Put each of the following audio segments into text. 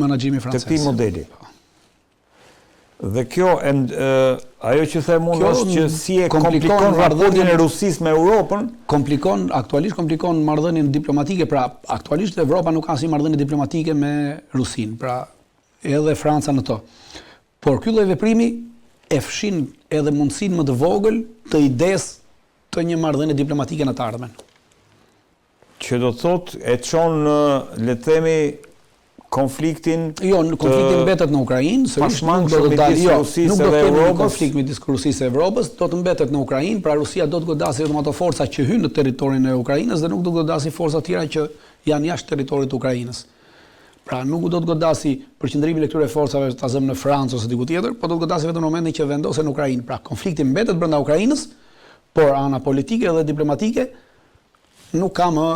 menaxhimi francez. Të këtij modeli. Dhe kjo, ajo që them unë është që si e komplikon raportin e Rusisë me Europën. Aktualisht komplikon marrëdhënien diplomatike, pra aktualisht Evropa nuk ka si marrëdhënie diplomatike me Rusinë, pra edhe Franca në to. Por ky lloj veprimi e fshin edhe mundësinë më të vogël të idesë të një marrëdhënie diplomatike në të ardhmen. Që do thotë e çon le të themi konfliktin. Jo, konflikti mbetet në Ukrainë, sërish nuk do të dalë nuk do të kemi konflikt midis Rusisë e Evropës, do të mbetet në Ukrainë, pra Rusia do të godasi vetëm ato forca që hyjnë në territorin e Ukrainës dhe nuk do të godasi forca të tjera që janë jashtë territorit të Ukrainës. Pra nuk do të godasi përqendrimin e këtyre forcave ta zëmë në Francë ose diku tjetër, por do të godasi vetëm në momentin që vendosen në Ukrainë. Pra konflikti mbetet brenda Ukrainës, por ana politike dhe diplomatike nuk ka më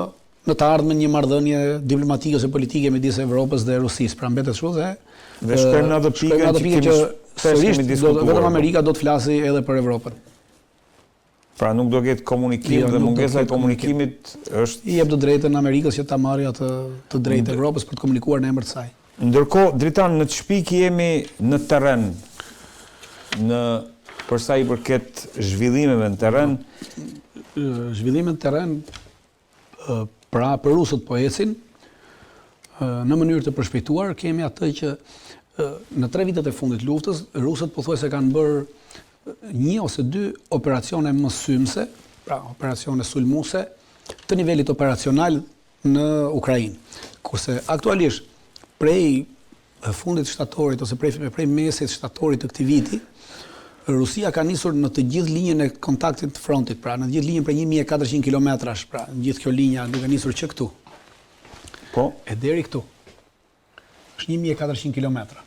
në të ardhmen një marrëdhënie diplomatike ose politike midis Evropës dhe Rusisë. Pra mbetet kështu dhe shkojmë në atë pikë që sërish vetëm Amerika do të flasi edhe për Evropën. Pra nuk do ketë komunikim dhe mungesa e komunikimit është i jep të drejtën Amerikës që ta marrë atë të drejtë Evropës për të komunikuar në emër të saj. Ndërkohë, Dritan, në çpik jemi në terren, për sa i përket zhvillimeve në terren. Zhvillimet në terren pra për rusët po ecin në mënyrë të përshpejtuar, kemi atë që në 3 vitet e fundit luftës, rusët pothuajse kanë bërë 1 ose 2 operacione mësymse, pra operacione sulmuese të nivelit operacional në Ukrainë. Kurse aktualisht prej fundit shtatorit ose prej mesit shtatorit të këtij viti, Rusia ka nisur në të gjithë linjën e kontaktit të frontit, pra në të gjithë linjën për 1400 kilometrash, pra në gjithë kjo linja duke nisur që këtu. Po? E deri këtu. Është 1400 kilometra.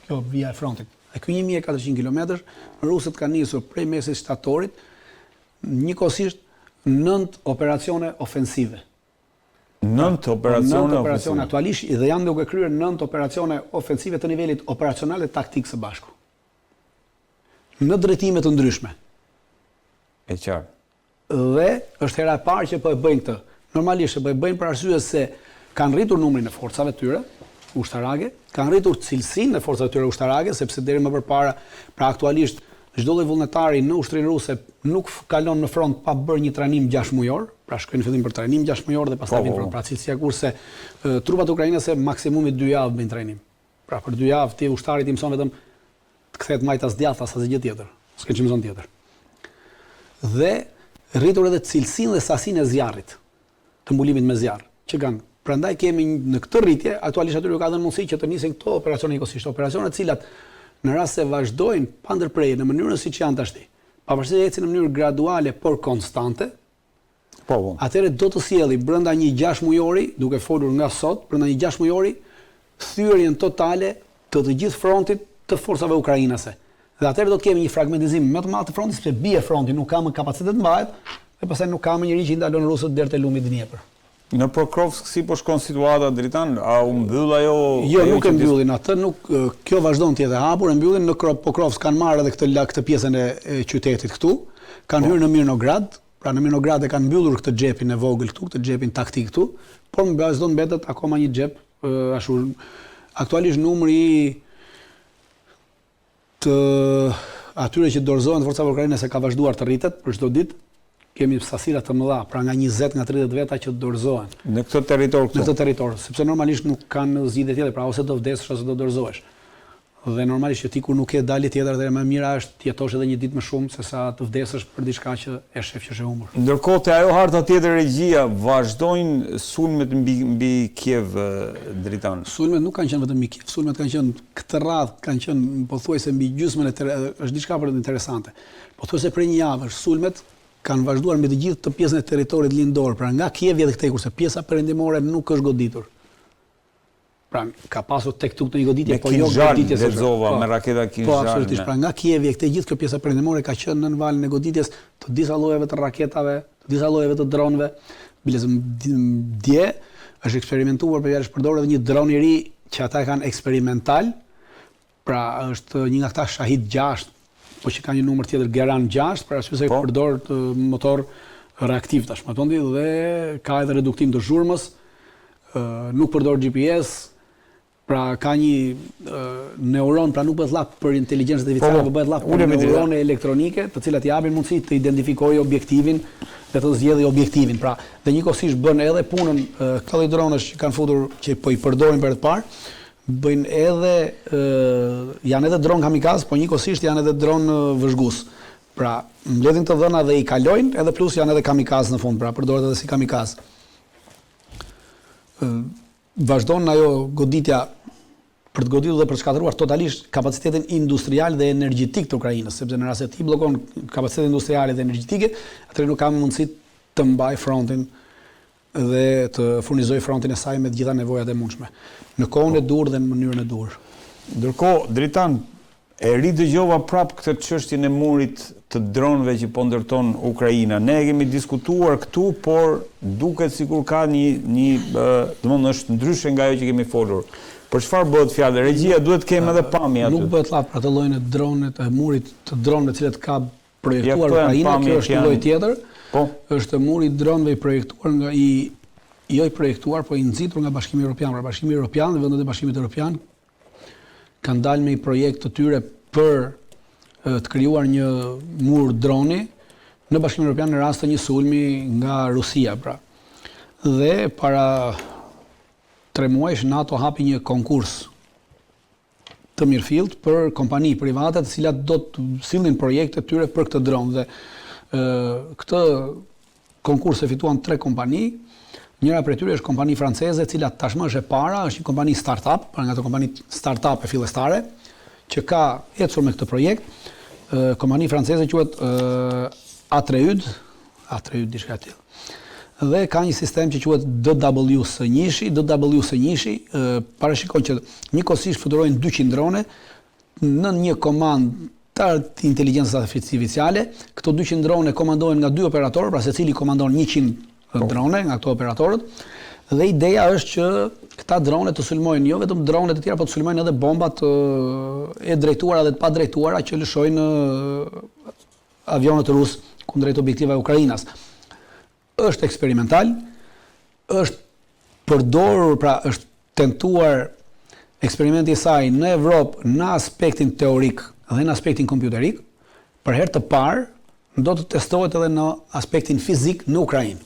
Kjo vija e frontit. E ky 1400 kilometrash, rusët kanë nisur prej mesit shtatorit njëkohësisht 9 operacione ofensive. 9 operacione ofensive. Aktualisht dhe janë duke kryer 9 operacione ofensive të nivelit operacional dhe taktik së bashku. Në drejtime të ndryshme. E qartë. Dhe është hera e parë që po e bëjnë këtë. Normalisht po e bëjnë për arsye se kanë rritur numrin e forcave të tyre ushtarake, kanë rritur cilësinë e forcave të tyre ushtarake, sepse deri më përpara, pra aktualisht çdo lloj vullnetari në ushtrinë ruse nuk kalon në front pa bërë një trajnim 6 mujor, pra shkojnë në fillim për trajnim 6 mujor dhe pastaj vinë pra cilësia kurse trupat ukrainase maksimumi 2 javë bëjnë trajnim. Pra për 2 javë ti ushtarit i mëson vetëm të kthehet majtas djathtas asë gjë tjetër. S'ka që mëson tjetër. Dhe rritur edhe cilësinë dhe sasinë e zjarrit, të mbulimit me zjarr, që kanë. Prandaj kemi në këtë rritje, aktualisht aty ka dhënë mundësi që të nisin këto operacione njëkohësisht, operacione të cilat në rast se vazhdojnë pa ndërprerje në mënyrën siç janë tashti, pavarësisht se ecin në mënyrë graduale por konstante, atëherë do të sjelli brenda një 6 mujori, duke folur nga sot, brenda një 6 mujori, thyrjen totale të gjithë frontit të forcave ukrainase. Dhe atëherë do të kemi një fragmentizim më të madh të frontit, sepse bie fronti nuk ka më kapacitet mbahet, dhe pastaj nuk ka më njëri që i ndalon rusët deri te lumi i Dnjepër. Në Pokrovsk si po shkon situata Dritan? A u mbyll ajo? Jo, nuk e mbyllin atë, nuk kjo vazhdon të jetë e hapur, e mbyllin në Pokrovsk kanë marrë edhe këtë pjesën e qytetit këtu, kanë hyrë në Mirnograd, pra në Mirnograd e kanë mbyllur këtë xhepin e vogël këtu, këtë xhepin taktik këtu, por vazhdon mbetet akoma një xhep ashtu. Aktualisht numri të atyre që dorëzohen forcave ukrainase ka vazhduar të rritet për çdo ditë. Kemi sasira të mëdha, pra nga 20 nga 30 veta që dorëzohen. Në këtë territor këtu. Në këtë territor, sepse normalisht nuk kanë zgjidhje tjetër, pra ose do vdesësh ose do dorëzohesh. Dhe normalisht që ti kur nuk ke dalje tjetër dhe më mira është të jetosh edhe një ditë më shumë se sa të vdesësh për diçka që e shef që është e humbur. Ndërkohë te ajo harta tjetër regjia vazhdojnë sulmet mbi Kiev Dritan. Sulmet nuk kanë qenë vetëm mbi Kiev, sulmet kanë qenë këtë radhë, kanë qenë pothuajse mbi gjysmën është diçka për interesante. Pothuajse për një javë sulmet kanë vazhduar mbi të gjithë të pjesën e territorit lindor, pra nga Kievi edhe këtej, kurse pjesa perëndimore nuk është goditur. Pra ka pasur tek këtu një goditje, po jo goditjes së Lezova me raketa Kinzhal. Po absolutisht, pra nga Kievi e këtej gjithë kjo pjesa perëndimore ka qenë nën valën e goditjes të disa llojeve të raketave, të disa llojeve të dronëve. Dje është eksperimentuar për fjalë përdorur edhe një dron i ri që ata e kanë eksperimental. Pra është një nga këta Shahid 6, po që ka një numër tjetër Geran 6, pra sepse përdor motor reaktiv tashmë, dhe ka edhe reduktim të zhurmës, nuk përdor GPS, Pra ka një neuron, pra nuk bëhet llap për inteligjencë artificiale, por bëhet llap për neurone elektronike, të cilat i japin mundësi të identifikojë objektivin dhe të zgjedhë objektivin. Pra, dhe njëkohësisht bën edhe punën këto lloj dronesh që kanë futur që po i përdorin për të parë, bëjnë edhe janë edhe dron kamikaz, po njëkohësisht janë edhe dron vëzhgues. Pra, mbledhin të dhëna dhe i kalojnë, edhe plus janë edhe kamikaz në fund, pra përdoret edhe si kamikaz. Vazhdon ajo goditja për të goditur dhe për të shkatëruar totalisht kapacitetin industrial dhe energjetik të Ukrainës, sepse në rast se ti bllokon kapacitetin industrial dhe energjetike, atëherë nuk ka mundësi të mbaj frontin dhe të furnizoj frontin e saj me të gjitha nevojat e mundshme, në kohën e dur dhe në mënyrën e dur. Ndërkohë, Dritan, e ridëgjova prapë këtë çështjen e murit të dronëve që po ndërton Ukraina. Ne kemi diskutuar këtu, por duket sikur ka domthonë është ndryshe nga ajo që kemi folur. Për çfarë bëhet fjalë? Regjia duhet të kemë edhe pamje aty. Nuk bëhet llap për atë llojin e dronit, e murit të dronëve të cilët ka projektuar Ukraina, kjo është një lloj tjetër. Po. Është muri i dronëve i projektuar nga jo i projektuar, po i nxitur nga Bashkimi Evropian. Pra Bashkimi Evropian dhe vendet e Bashkimit Evropian kanë dalë me një projekt të tyre për të krijuar një mur droni në Bashkimin Evropian në rast të një sulmi nga Rusia, pra. Dhe para 3 muajsh NATO hapi një konkurs të mirëfillt për kompani private të cilat do të sillnin projekte të tyre për këtë dron dhe këtë konkurs e fituan 3 kompani. Njëra prej tyre është kompani franceze, e cila tashmë është e para, është një kompani startup, pra nga ato kompani startup e fillestare, që ka ecur me këtë projekt. Kompani franceze quhet Atreud diçka tillë. Dhe ka një sistem që quhet DWS-1, parashikon që njëkohësisht fluturojnë 200 drone në një komandë të inteligjencës artificiale. Këto 200 drone komandohen nga 2 operatorë, pra secili komandon 100 drone nga këto operatorët. Dhe ideja është që këta drone të sulmojnë jo vetëm dronet e tjera, por të sulmojnë edhe bombat e drejtuara dhe të pa drejtuara që lëshojnë avionet rusë kundrejt objektive Ukrainas. Është eksperimental, është përdorur, pra është tentuar eksperimenti i saj në Evropë në aspektin teorik dhe në aspektin kompjuterik. Për herë të parë do të testohet edhe në aspektin fizik në Ukrainë.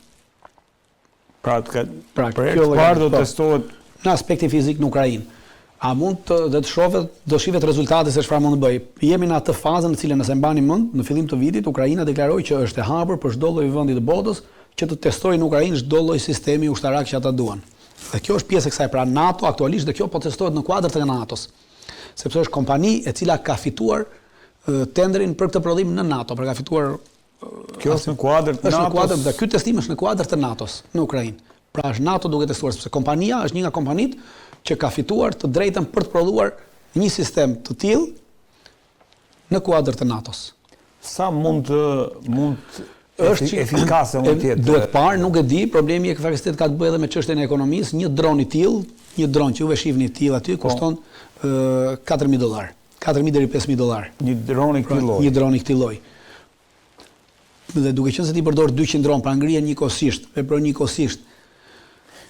Pra për herë të parë do të testohet në aspektin fizik në Ukrainë. A mund të shihet rezultati se çfarë mund të bëj. Jemi në atë fazën në cilën, nëse mbani mend, në fillim të vitit Ukraina deklaroi që është e hapur për çdo lloj vendi të botës që të testojë në Ukrainë çdo lloj sistemi ushtarak që ata duan. Dhe kjo është pjesë e kësaj, pra NATO aktualisht dhe kjo po testohet në kuadër të NATO-s. Sepse është kompani e cila ka fituar tenderin për këtë prodhim në NATO, pra ka fituar kjo është në kuadër të NATO-s. Dhe ky testim është në kuadër të NATO-s në Ukrainë. Pra është NATO duke testuar, sepse kompania është një nga kompanitë që ka fituar të drejtën për të prodhuar një sistem të tillë në kuadër të NATO-s. Sa mund është efikase mund të jetë? Duhet parë, nuk e di, problemi e kapacitetit ka të bëjë edhe me çështjen e ekonomisë. Një dron i tillë, një dron që juve shihni i tillë aty kushton $4.000. 4.000 deri $5.000. Një dron i këtij lloji. Një dron i këtij lloji. Dhe duke qenë se ti përdor 200 dron pra ngrihen njëkohësisht, veprojnë njëkohësisht.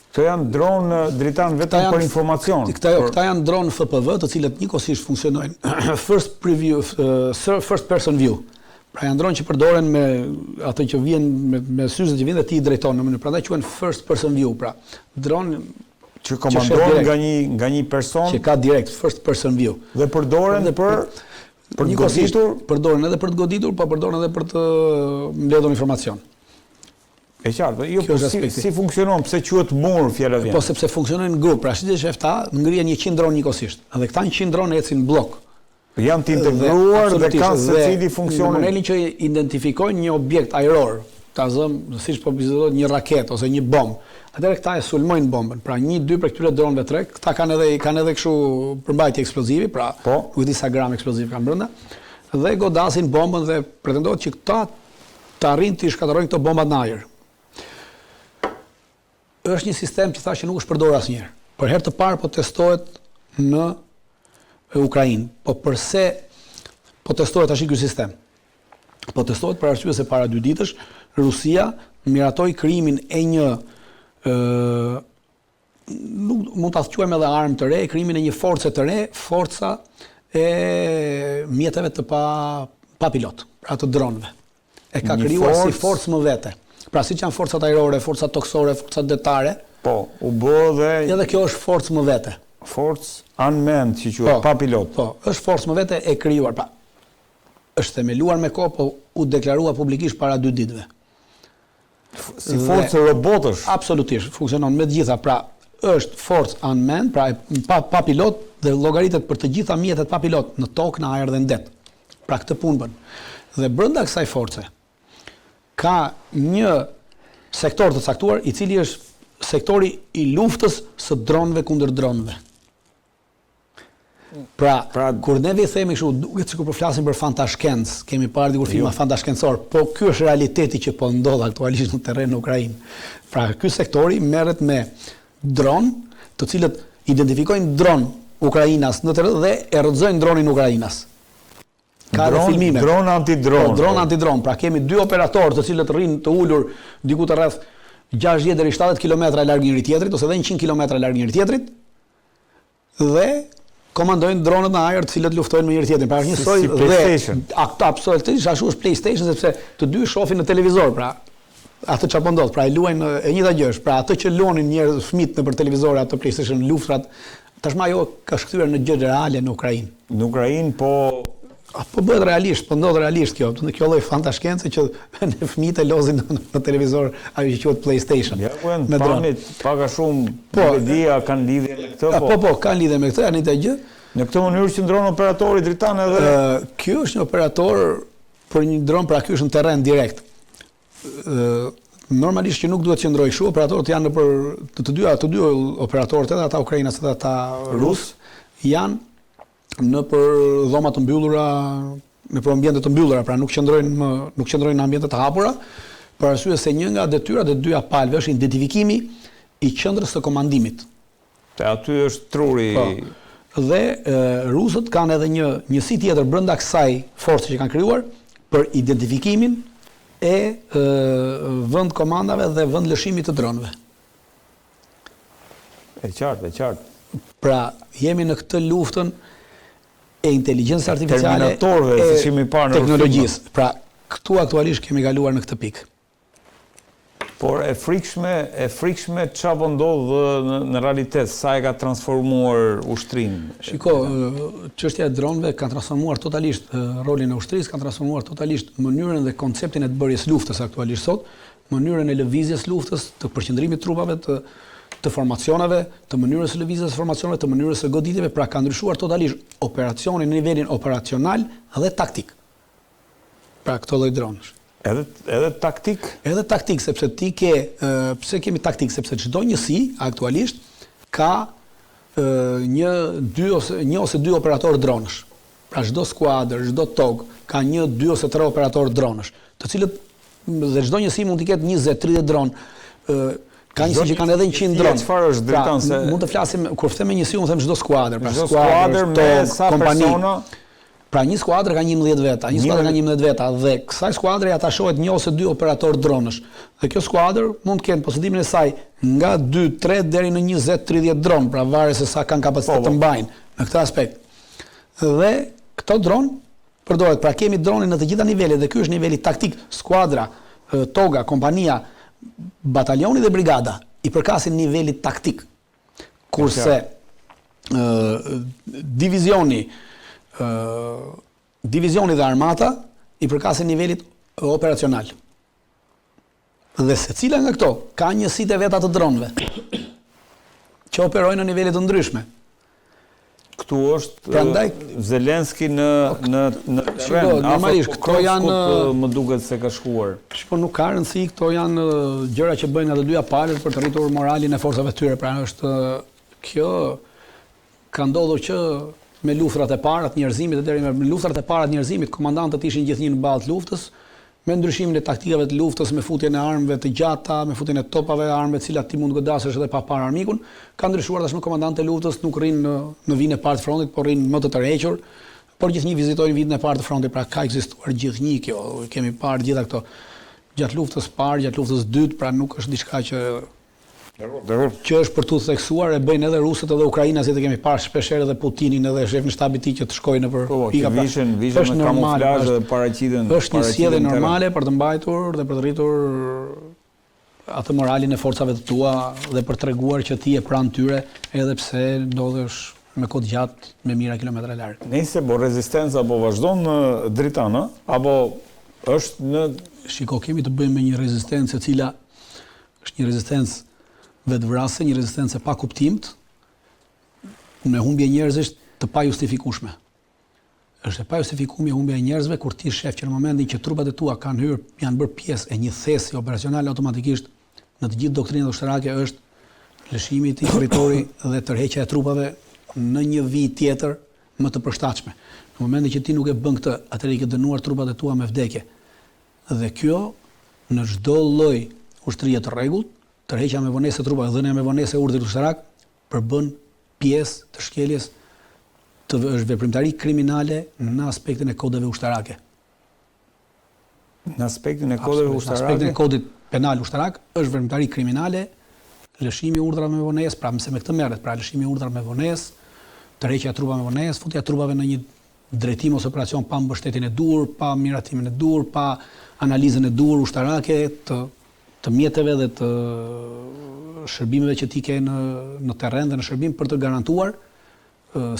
Këto janë dronë Dritan vetëm për informacion. Këta janë dronë FPV, të cilët njëkohësisht funksionojnë first person view. Pra janë dronë që përdoren me atë që vjen me syze që vjen dhe ti i drejton në mënyrë. Prandaj quhen first person view, pra dronë që komandohen nga një person që ka direkt first person view. Dhe përdoren për të goditur, përdoren edhe për të goditur, po përdoren edhe për të mbledhur informacion. E qartë, si funksionon, pse quhet mur fjala vjen? Po sepse funksionojnë në grup, pra shitet shefta, ngrihen 100 dronë njëkohësisht. Dhe këta 100 dronë ecin në blok. Janë të integruar dhe kanë secili funksionin. Në momentin që identifikojnë një objekt ajror, ta zëm, siç po bizedohet një raketë ose një bombë, atëherë këta e sulmojnë bombën. Pra 1-2 prej këtyre dronëve 3, këta kanë edhe kështu përmbajtje eksplozivi, pra nuk di sa gram eksploziv kanë brenda, dhe godasin bombën dhe pretendohet që këta të arrin të shkatërrojnë këto bombat në ajër. Është një sistem që thashë nuk është përdorur asnjëherë. Për herë të parë po testohet në Ukrainë. Po përse po testohet tash ky sistem? Po testohet për arsye se para 2 ditësh Rusia miratoi krijimin e një nuk mund ta quajmë edhe armë të re, krijimin e një force të re, forca e mjeteve të pa pilot, pra të dronëve. E ka krijuar si forcë më vete. Pra siç janë forcat ajrore, forcat toksore, forcat detare. Po, u bë dhe edhe kjo është forcë më vete. Forcë unmanned, që quhet, pa pilot. Po, është forcë më vete e krijuar, pra. Është themeluar me kohë, po u deklarua publikisht para 2 ditëve. Si forcë robotësh? Absolutisht, funksionon me të gjitha, pra është forcë unmanned, pra pa pilot dhe llogaritet për të gjitha mjetet pa pilot në tokë, në ajër dhe në det. Pra këtë punë bën. Dhe brenda kësaj force ka një sektor të caktuar i cili është sektori i luftës së dronëve kundër dronëve. Pra kur ne themi kështu, duket sikur po flasim për fantashkencë, kemi parë dikur filma fantashkencor, po ky është realiteti që po ndodh aktualisht në terren në Ukrainë. Pra ky sektori merret me dron, të cilët identifikojnë dron Ukrainas në terren dhe e rrëzojnë dronin Ukrainas. Ka filmime. Dron antidron. Po, dron antidron. Pra kemi 2 operatorë të cilët rrinë të ulur diku të rreth 60 deri 70 kilometra larg njëri tjetrit ose edhe 100 kilometra larg njëri tjetrit dhe komandojnë dronët në ajër të cilët luftojnë me njëri tjetrin. Pra është një soi dhe absolutisht ashtu është PlayStation sepse të dy shohin në televizor, pra atë çfarë po ndodh, pra e luajnë e njëjta gjë është, pra atë që luanin njerëz fëmijët nëpër televizor atë PlayStation luftrat, tashmë ajo ka shkthyer në gjë reale në Ukrainë. Në Ukrainë po bëhet realisht, po ndodh realisht kjo. Kjo lloj fantashkence që ne fëmijët e lozin në televizor, ajo që quhet PlayStation. Ja, me dronit pak a shumë media kanë lidhje me këtë, po kanë lidhje me këtë, janë një gjë. Në këtë mënyrë qëndron operatori dritan edhe ky është një operator për një dron, pra ky është në terren direkt. Normalisht që nuk duhet të qëndrojë kështu, operatorët janë të dy operatorët, edhe ata ukrainas edhe ata rus, janë në për dhoma të mbyllura, në për ambiente të mbyllura, pra nuk qëndrojnë në ambiente të hapura, për arsye se një nga detyrat e dyja palëve është identifikimi i qendrës së komandimit. Te aty është truri. Dhe rusët kanë edhe një njësi tjetër brenda kësaj force që kanë krijuar për identifikimin e vend komandave dhe vend lëshimit të dronëve. E qartë. Pra jemi në këtë luftën e inteligjencës artificiale, teknologjisë. Pra, këtu aktualisht kemi kaluar në këtë pikë. Por e frikshme çfarë po ndodh në realitet, sa e ka transformuar ushtrinë. Shiko, çështja e dronëve ka transformuar totalisht rolin e ushtrisë, ka transformuar totalisht mënyrën dhe konceptin e të bërjes luftës aktualisht sot, mënyrën e lëvizjes luftës, të përqendrimit trupave, të formacioneve, të mënyrës së lëvizjes formacioneve, të mënyrës së goditjeve, pra ka ndryshuar totalisht operacioni në nivelin operacional dhe taktik. Pra këto lloj dronësh. Edhe taktik? Edhe taktik, sepse ti ke, pse kemi taktik, sepse çdo njësi aktualisht ka një ose dy operator dronësh. Pra çdo skuadër, çdo tog ka 1, 2 ose 3 operator dronësh, të cilët dhe çdo njësi mund të ketë 20, 30 dronë. Ka njësi që kanë edhe 100 dronë. Çfarë është dritan se mund të flasim kur them njësi, unë them çdo skuadër, pra skuadër me sa persona. Pra një skuadër ka 11 veta, një skuadër ka 11 veta dhe kësaj skuadre atashohet 1 ose 2 operator dronësh. Dhe kjo skuadër mund të kenë posedimin e saj nga 2, 3 deri në 20, 30 dronë, pra varet se sa kanë kapacitet të mbajnë në këtë aspekt. Dhe këto dronë përdoret, pra kemi dronin në të gjitha nivelet dhe ky është niveli taktik, skuadra, toga, kompania, batalioni dhe brigada i përkasin nivelit taktik, kurse divizioni dhe armata i përkasin nivelit operacional. Dhe secila nga këto ka njësitë e veta të dronëve që operojnë në nivele të ndryshme. Këtu është Zelenski në terren, normalisht këto janë, më duket se ka shkuar. Po nuk ka rëndësi, këto janë gjëra që bëjnë nga të dyja palët për të rritur moralin e forcave të tyre. Pra është kjo ka ndodhur që me luftrat e para të njerëzimit, deri me luftrat e para të njerëzimit, komandantët ishin gjithnjë në bazë të luftës, me ndryshimin e taktikave të luftës, me futjen e armëve të gjata, me futjen e topave, armëve të cilat ti mund të godasësh edhe pa parë armikun, ka ndryshuar tashmë komandantët e luftës nuk rrinë në vijën e parë të frontit, por rrinë më të tërhequr, por gjithnjë vizitojnë vijën e parë të frontit, pra ka ekzistuar gjithnjë kjo, kemi parë gjitha këto gjatë luftës parë, gjatë luftës dytë, pra nuk është diçka që që është për tu theksuar, e bëjnë edhe rusët edhe Ukraina, si të kemi parë shpesherë edhe Putinin edhe shefin shtabit tij që të shkojnë nëpër pika. Vishën me kamuflazh dhe paraqiten. Është një sjellje normale për të mbajtur dhe për të rritur atë moralin e forcave të tua dhe për treguar që ti je pranë tyre edhe pse ndodhesh me kohë gjatë me mijëra kilometra larg. Nëse po rezistenca po vazhdon Dritan, apo është në shiko, kemi të bëjmë me një rezistencë e cila është një rezistencë vetvrase, një rezistencë e pa kuptimt, me humbje njerëzish të pa justifikueshme. Është e pa justifikueshme humbja e njerëzve kur ti shef që në momentin që trupat e tua janë bërë pjesë e një thesi operacionale automatikisht në të gjithë doktrinat ushtarake është lëshimi i territori dhe tërheqja e trupave në një vijë tjetër më të përshtatshme. Në momentin që ti nuk e bën këtë, atëherë i ke dënuar trupat e tua me vdekje. Dhe kjo në çdo lloj ushtrie të rregullt, tërheqja me vonesë trupave, dhënia me vonesë urdhrit ushtarak përbën pjesë të shkeljes është veprimtari kriminale në aspektin e kodeve ushtarake. Në aspektin e kodeve ushtarake? Në aspektin e kodit penal ushtarak është veprimtari kriminale, lëshimi urdhrave me vonesë, pra mëse me këtë merret, pra lëshimi urdhrave me vonesë, tërheqja e trupave me vonesë, futja e trupave në një drejtim ose operacion pa mbështetjen e dur, pa miratimin e dur, pa analizën e dur ushtarake të mjeteve dhe të shërbimeve që ti ke në terren dhe në shërbim për të garantuar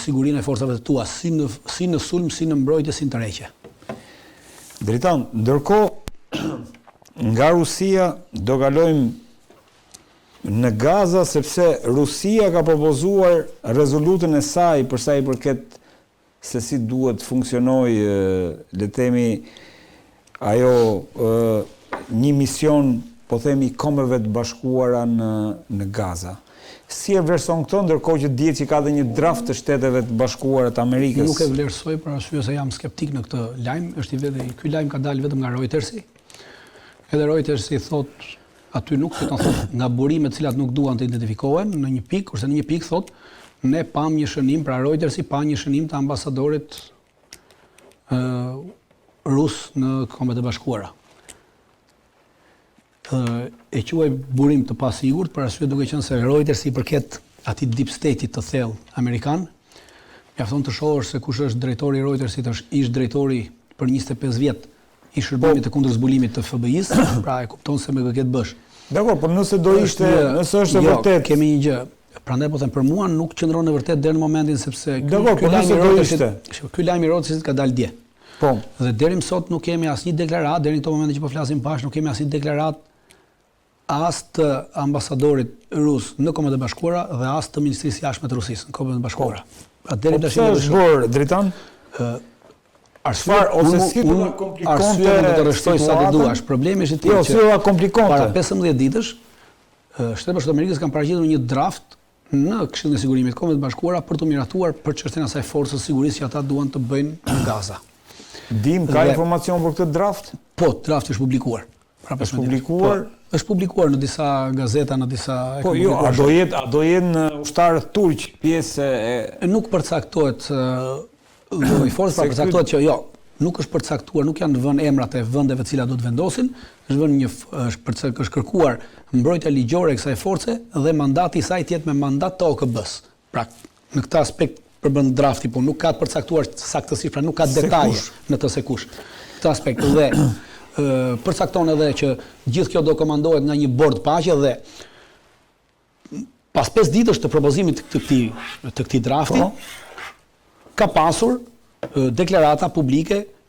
sigurinë e forcave të tua, si në sulm, si në mbrojtje, si në tërheqje. Dritan, ndërkohë nga Rusia do kalojmë në Gaza sepse Rusia ka propozuar rezolutën e saj për sa i përket se si duhet funksionoj, le të themi, ajo një mision, po themi, kombeve të bashkuara në Gaza. Si e vlerëson këto, ndërkohë që dihet që ka dhe një draft të Shteteve të Bashkuara të Amerikës? Nuk e vlerësoj për arsye se jam skeptik në këtë lajm. Ky lajm ka dalë vetëm nga Reutersi. Edhe Reutersi thot aty nuk thot nga burime të cilat nuk duan të identifikohen në një pikë, kurse në një pikë thot ne pam një shënim, pra Reutersi pa një shënim të ambasadorit rus në Kombet e Bashkuara. E quaj burim të pasigurt për arsye duke qenë se Reuters i përket atij deep state-it të thellë amerikan, mjafton të shohësh se kush është drejtori i Reutersit, është ish drejtori për 25 vjet i shërbimit të kundërzbulimit të FBI-s, pra e kupton se me këtë bësh. Dakor, por nëse do ishte, nëse është e vërtet, kemi një gjë. Prandaj po them për mua nuk qëndron në vërtet deri në momentin sepse ky lajm i Reutersit ka dalë dje. Po. Dhe deri më sot nuk kemi asnjë deklaratë, deri në këtë moment që po flasim bashkë, nuk kemi asnjë deklaratë as të ambasadorit rus në Kombet e Bashkuara dhe as të Ministrisë Jashtme të Rusisë në Kombet e Bashkuara. Deri tash është bërë Dritan? Arsye ose si do ta komplikonte do të rreshtoj sa të duash. Problemi është që si do ta komplikonte. Para 15 ditësh Shtetet Bashkuara të Amerikës kanë paraqitur një draft në Këshillin e Sigurimit të Kombeve të Bashkuara për të miratuar për çështjen e asaj forcës sigurisë që ata duan të bëjnë në Gaza. Dim ka informacion për këtë draft? Po, drafti është publikuar. Është publikuar? Është publikuar në disa gazeta, në disa... Po jo, a do jenë ushtarët turq pjesë e... Nuk përcaktohet lloji forcë, pra përcaktohet që jo, nuk është përcaktuar, nuk janë vënë emrat e vendeve të cilat do të vendosin, është kërkuar mbrojtja ligjore e kësaj force dhe mandati i saj të jetë me mandat të OKB-s. Pra, në këtë aspekt përbën drafti, po nuk ka të përcaktuar saktësisht, pra nuk ka detaje në të se kush. Këtë aspekt dhe përcakton edhe që gjithë kjo do komandohet nga një bord paqe dhe pas 5 ditësh të propozimit të këtij drafti ka pasur deklarata publike